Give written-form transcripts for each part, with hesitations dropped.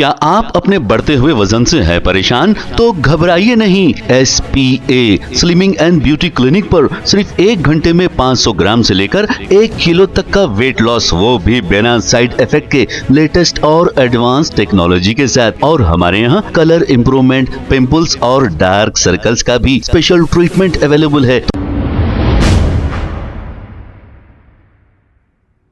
क्या आप अपने बढ़ते हुए वजन से हैं परेशान? तो घबराइए नहीं। SPA slimming and beauty clinic पर सिर्फ 1 घंटे में 500 ग्राम से लेकर 1 किलो तक का वेट लॉस, वो भी बिना साइड इफेक्ट के लेटेस्ट और एडवांस टेक्नोलॉजी के साथ। और हमारे यहाँ कलर इम्प्रूवमेंट, पिंपल्स और डार्क सर्कल्स का भी स्पेशल ट्रीटमेंट अवेलेबल है।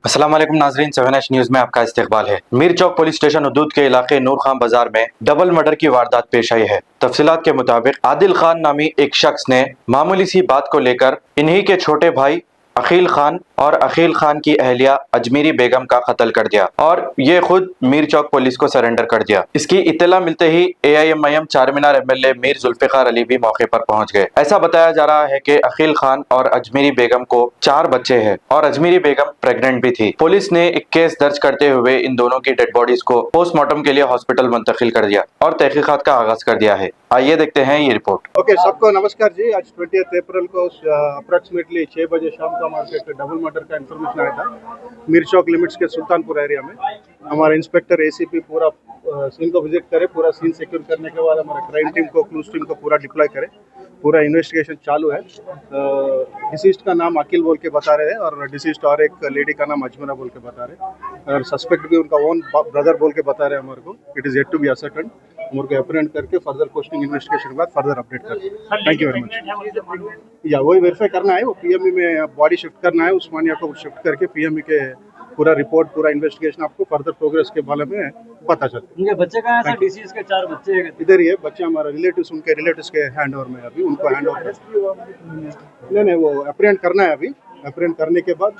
अस्सलाम वालेकुम नाजरीन, 7H न्यूज में आपका इस्तकबाल है। मीर चौक पुलिस स्टेशन हदूद के इलाके नूर खान बाजार में डबल मर्डर की वारदात पेश आई है। तफसीलात के मुताबिक आदिल खान नामी एक शख्स ने मामूली सी बात को लेकर इन्हीं के छोटे भाई अखिल खान और अखिल खान की अहलिया अजमेरी बेगम का कत्ल कर दिया और ये खुद मीर चौक पुलिस को सरेंडर कर दिया। इसकी इत्तला मिलते ही AIMIM चारमीनार MLA मीर जुल्फिकार अली भी मौके पर पहुंच गए। ऐसा बताया जा रहा है कि अखिल खान और अजमेरी बेगम को 4 बच्चे हैं और अजमेरी बेगम प्रेग्नेंट भी थी। पुलिस ने एक केस दर्ज करते हुए इन दोनों की डेड बॉडीज को पोस्टमार्टम के लिए हॉस्पिटल मुंतकिल कर दिया और तहकीकात का आगाज कर दिया है। आइए देखते हैं ये रिपोर्ट। ओके, सबको नमस्कार जी। आज 20 अप्रैल को अप्रॉक्सीमेटली 6 बजे शाम का मार्केट डबल मर्डर का इन्फॉर्मेशन आया था मीर चौक लिमिट्स के सुल्तानपुर एरिया में। हमारे इंस्पेक्टर ACP पूरा सीन को विजिट करे, पूरा सीन सिक्योर करने के बाद हमारा क्राइम टीम को, क्लूज टीम को पूरा डिप्लॉय करे। पूरा इन्वेस्टिगेशन चालू है। डिसीज्ड का नाम अकील बोल के बता रहे हैं और डिसीज्ड और एक लेडी का नाम अजमेरा बोल के बता रहे हैं और सस्पेक्ट भी उनका ओन ब्रदर बोल के बता रहे हैं हमारे को। It is yet to be ascertain. हमारे को अप्रेंट करके फर्दर क्वेश्चनिंग इन्वेस्टिगेशन के बाद फर्दर अपडेट करते हैं। Thank you very much. या वही वेरीफाई करना है, वो PME में बॉडी शिफ्ट करना है, उस्मानिया को शिफ्ट करके PME के पूरा रिपोर्ट, पूरा इन्वेस्टिगेशन आपको फर्दर प्रोग्रेस के बारे में पता चलता है। उनके बच्चे कहाँ हैं? डिसीज के 4 बच्चे हैं इधर ही है बच्चे, हमारा रिलेटिव्स, उनके रिलेटिव्स के हैंड ओवर में अभी उनको हैंड ओवर नहीं वो अप्रेंट करना है। अभी अप्रेंट करने के बाद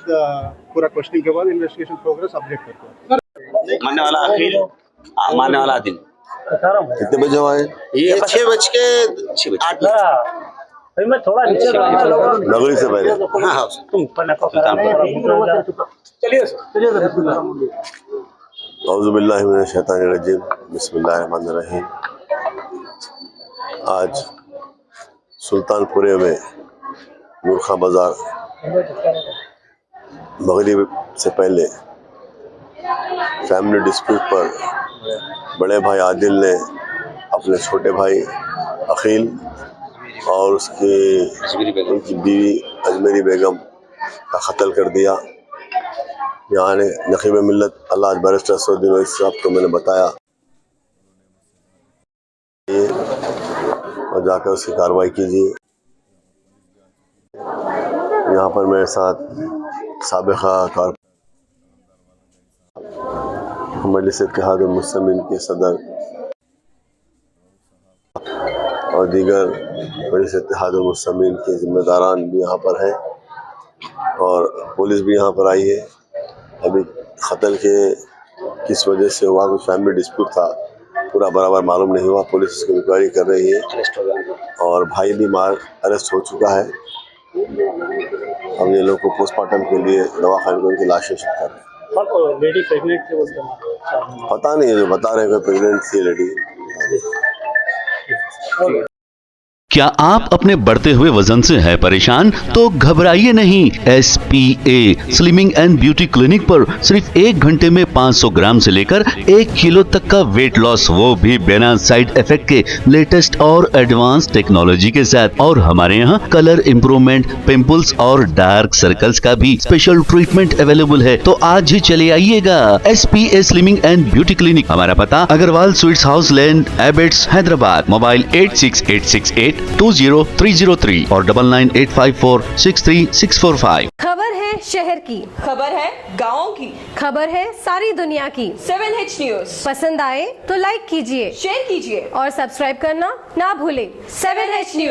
पूरा क्वेश्चनिंग के बाद इन्वेस्टिगेशन प्रोग्रेस अपडेट करते हैं। मारने वाला अखिल, मारने वाला आदिल। कितने बजे आए? ये 6:08 अभी मैं थोड़ा नीचे नगरी से पहले। हाँ, तुम चलिए औज़ुबिल्लाहि मिनश शैतानिर्रजीम, बिस्मिल्लाहिर्रहमानिर्रहीम। आज सुल्तानपुरे में नूर खान बाजार मगरिब से पहले फैमिली डिस्प्यूट पर बड़े भाई आदिल ने अपने छोटे भाई अखिल और उनकी बीवी अजमेरी बेगम का कत्ल कर दिया। यहाँ ने नकीब मिल्लत अल्लाह बैरिस्टर असदुद्दीन ओवैसी साहब को मैंने बताया और जाकर उसकी कार्रवाई कीजिए। यहाँ पर मेरे साथ साबिक़ा मजलिस इत्तेहाद मुस्लिमीन के सदर और दीगर मजलिस इत्तेहाद मुस्लिमीन के जिम्मेदारान भी यहाँ पर हैं और पुलिस भी यहाँ पर आई है। अभी कत्ल के किस वजह से हुआ, कुछ फैमिली डिस्प्यूट था, पूरा बराबर मालूम नहीं हुआ। पुलिस इसकी इंक्वायरी कर रही है और भाई भी अरेस्ट हो चुका है। अब ये लोग को पोस्टमार्टम के लिए दवाखाने में उनकी लाशें शिफ्ट कर रहे हैं। लेडी प्रेग्नेंट थी बोलते हैं, पता नहीं, जो बता रहे हैं प्रेग्नेंट थी लेडी। क्या आप अपने बढ़ते हुए वजन से हैं परेशान? तो घबराइए नहीं। SPA slimming and beauty clinic पर सिर्फ 1 घंटे में 500 ग्राम से लेकर 1 किलो तक का वेट लॉस, वो भी बिना साइड इफेक्ट के लेटेस्ट और एडवांस टेक्नोलॉजी के साथ। और हमारे यहाँ कलर इम्प्रूवमेंट, पिंपल्स और डार्क सर्कल्स का भी स्पेशल ट्रीटमेंट अवेलेबल है। तो आज ही चले आइएगा SPA slimming and beauty clinic. हमारा पता Agarwal sweets house land, Abids, Hyderabad. Mobile 8686820303 और 9985463645। खबर है शहर की, खबर है गाँव की, खबर है सारी दुनिया की। 7H न्यूज पसंद आए तो लाइक कीजिए, शेयर कीजिए और सब्सक्राइब करना ना भूलें। 7H news.